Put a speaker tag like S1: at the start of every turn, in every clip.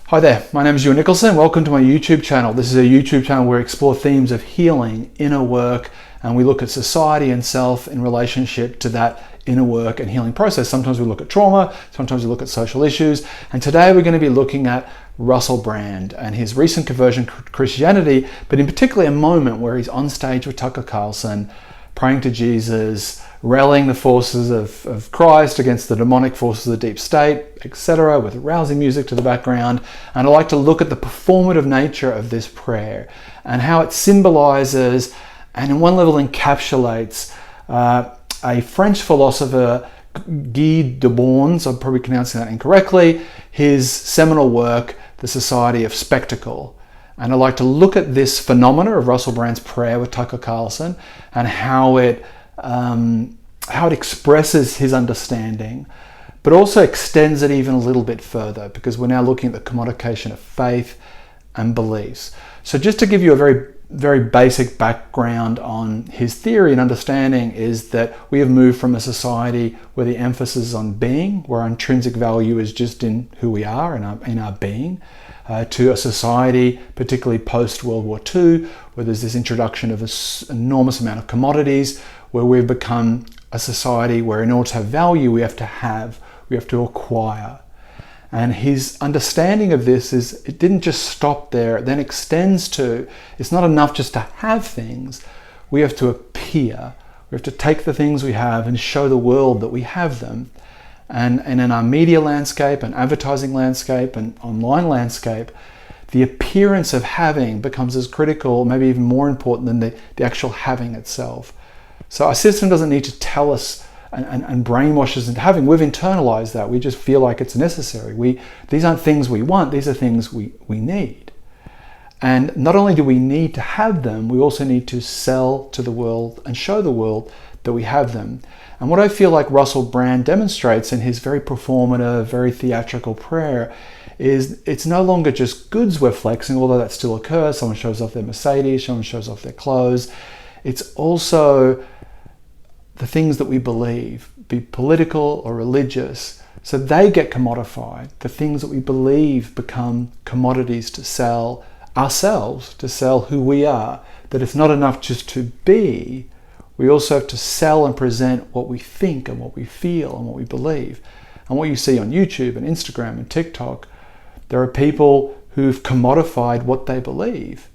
S1: Hi there, my name is Ewan Nicholson. Welcome to my YouTube channel. This is a YouTube channel where we explore themes of healing, inner work, and we look at society and self in relationship to that inner work and healing process. Sometimes we look at trauma, sometimes we look at social issues, and today we're going to be looking at Russell Brand and his recent conversion to Christianity, but in particular a moment where he's on stage with Tucker Carlson, praying to Jesus, rallying the forces of Christ against the demonic forces of the deep state, etc., with rousing music to the background. And I like to look at the performative nature of this prayer and how it symbolizes and in one level encapsulates a French philosopher, Guy Debord, I'm probably pronouncing that incorrectly, his seminal work, The Society of Spectacle. And I like to look at this phenomena of Russell Brand's prayer with Tucker Carlson and how it expresses his understanding, but also extends it even a little bit further, because we're now looking at the commodification of faith and beliefs. So just to give you a very, very basic background on his theory and understanding is that we have moved from a society where the emphasis is on being, where our intrinsic value is just in who we are, in our being, to a society, particularly post-World War II, where there's this introduction of an enormous amount of commodities, where we've become a society where in order to have value, we have to acquire. And his understanding of this is it didn't just stop there, it then extends to, it's not enough just to have things, we have to appear. We have to take the things we have and show the world that we have them. And in our media landscape and advertising landscape and online landscape, the appearance of having becomes as critical, maybe even more important than the actual having itself. So our system doesn't need to tell us and brainwash us into having. We've internalized that. We just feel like it's necessary. These aren't things we want, these are things we need. And not only do we need to have them, we also need to sell to the world and show the world that we have them. And what I feel like Russell Brand demonstrates in his very performative, very theatrical prayer is it's no longer just goods we're flexing, although that still occurs. Someone shows off their Mercedes, someone shows off their clothes. It's also the things that we believe, be political or religious, so they get commodified. The things that we believe become commodities to sell ourselves, to sell who we are. That it's not enough just to be, we also have to sell and present what we think and what we feel and what we believe. And what you see on YouTube and Instagram and TikTok, there are people who've commodified what they believe.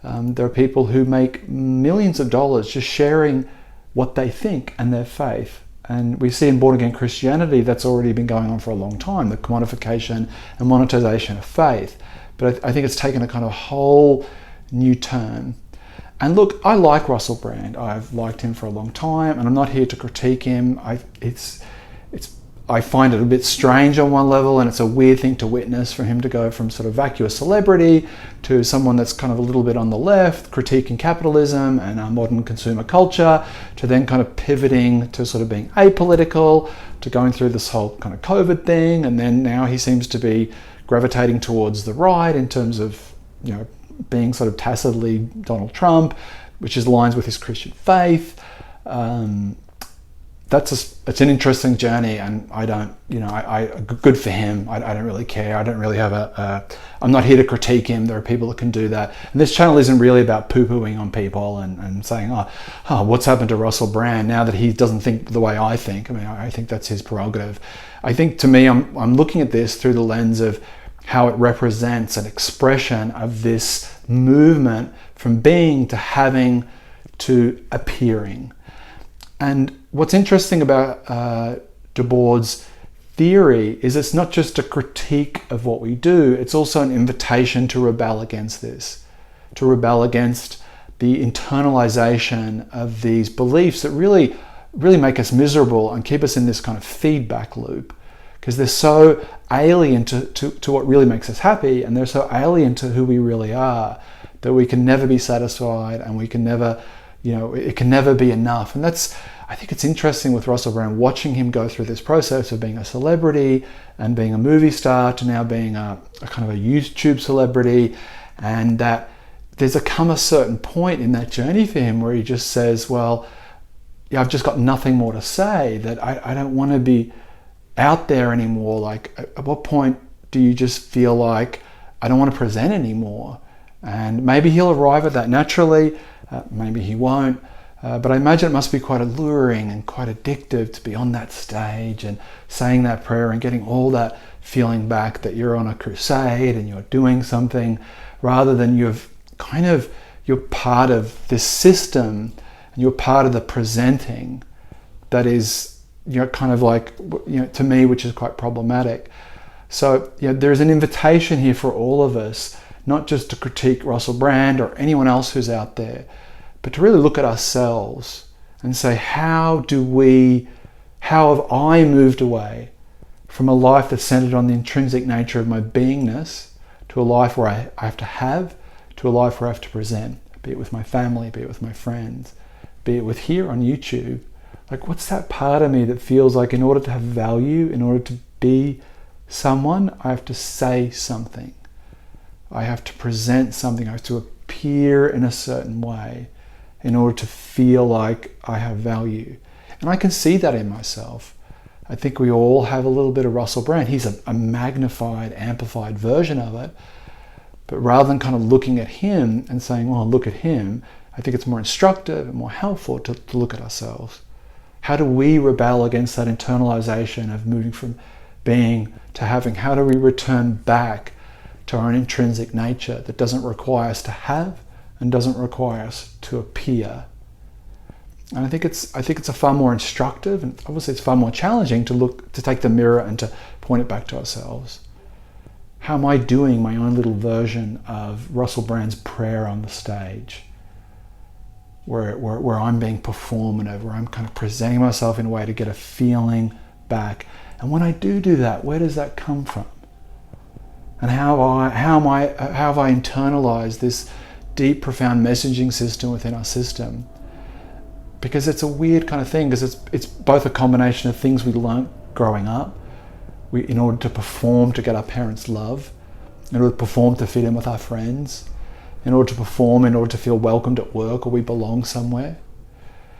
S1: There are people who make millions of dollars just sharing what they think and their faith. And we see in Born Again Christianity that's already been going on for a long time, the commodification and monetization of faith. But I think it's taken a kind of whole new turn. And look, I like Russell Brand. I've liked him for a long time, and I'm not here to critique him. I find it a bit strange on one level, and it's a weird thing to witness for him to go from sort of vacuous celebrity to someone that's kind of a little bit on the left, critiquing capitalism and our modern consumer culture, to then kind of pivoting to sort of being apolitical, to going through this whole kind of COVID thing, and then now he seems to be gravitating towards the right in terms of, being sort of tacitly Donald Trump, which is aligns with his Christian faith. It's an interesting journey, and I don't, good for him. I don't really care. I don't really have I'm not here to critique him. There are people that can do that. And this channel isn't really about poo-pooing on people and saying, what's happened to Russell Brand now that he doesn't think the way I think. I mean, I think that's his prerogative. I think to me, I'm looking at this through the lens of how it represents an expression of this movement from being to having to appearing. And what's interesting about Debord's theory is it's not just a critique of what we do, it's also an invitation to rebel against this, to rebel against the internalization of these beliefs that really make us miserable and keep us in this kind of feedback loop, because they're so alien to what really makes us happy, and they're so alien to who we really are that we can never be satisfied, and we can never, it can never be enough. And I think it's interesting with Russell Brand, watching him go through this process of being a celebrity and being a movie star to now being a kind of a YouTube celebrity, and that there's come a certain point in that journey for him where he just says, well, I've just got nothing more to say, that I don't want to be out there anymore. Like, at what point do you just feel like I don't want to present anymore. And maybe he'll arrive at that naturally, maybe he won't. But I imagine it must be quite alluring and quite addictive to be on that stage and saying that prayer and getting all that feeling back that you're on a crusade and you're doing something, rather than you're part of this system and you're part of the presenting that is, kind of like, to me, which is quite problematic. So there's an invitation here for all of us, not just to critique Russell Brand or anyone else who's out there, but to really look at ourselves and say, how have I moved away from a life that's centered on the intrinsic nature of my beingness to a life where I have to a life where I have to present, be it with my family, be it with my friends, be it with here on YouTube. Like, what's that part of me that feels like in order to have value, in order to be someone, I have to say something. I have to present something. I have to appear in a certain way in order to feel like I have value. And I can see that in myself. I think we all have a little bit of Russell Brand. He's a magnified, amplified version of it. But rather than kind of looking at him and saying, well, look at him, I think it's more instructive and more helpful to look at ourselves. How do we rebel against that internalization of moving from being to having? How do we return back to our own intrinsic nature that doesn't require us to have and doesn't require us to appear? And I think it's a far more instructive, and obviously it's far more challenging to take the mirror and to point it back to ourselves. How am I doing my own little version of Russell Brand's prayer on the stage, where I'm being performative, where I'm kind of presenting myself in a way to get a feeling back? And when I do that, where does that come from? And how have I internalized this deep, profound messaging system within our system? Because it's a weird kind of thing, because it's both a combination of things we learned growing up. In order to perform to get our parents' love, in order to perform to fit in with our friends, in order to perform in order to feel welcomed at work or we belong somewhere.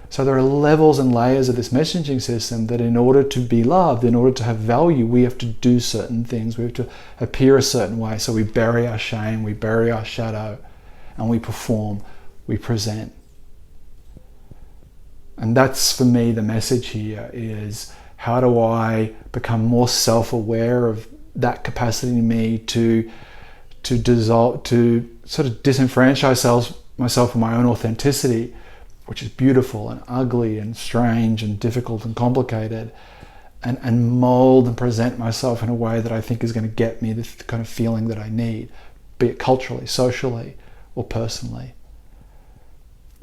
S1: So there are levels and layers of this messaging system that in order to be loved, in order to have value, we have to do certain things. We have to appear a certain way. So we bury our shame, we bury our shadow, and we perform, we present. And that's, for me, the message here is, how do I become more self-aware of that capacity in me to dissolve, to sort of disenfranchise myself from my own authenticity, which is beautiful and ugly and strange and difficult and complicated, and mold and present myself in a way that I think is going to get me this kind of feeling that I need, be it culturally, socially, or personally.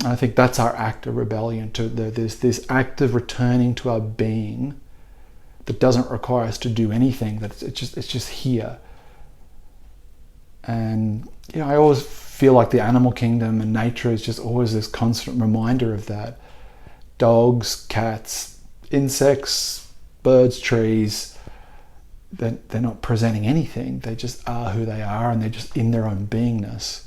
S1: And I think that's our act of rebellion. There's this act of returning to our being that doesn't require us to do anything. That it's just here. And I always feel like the animal kingdom and nature is just always this constant reminder of that. Dogs, cats, insects, birds, trees, they're not presenting anything. They just are who they are, and they're just in their own beingness.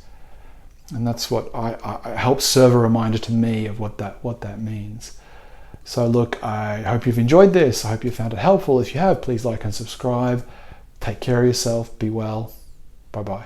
S1: And that's what I helps serve a reminder to me of what that means. So look, I hope you've enjoyed this. I hope you found it helpful. If you have, please like and subscribe. Take care of yourself. Be well. Bye-bye.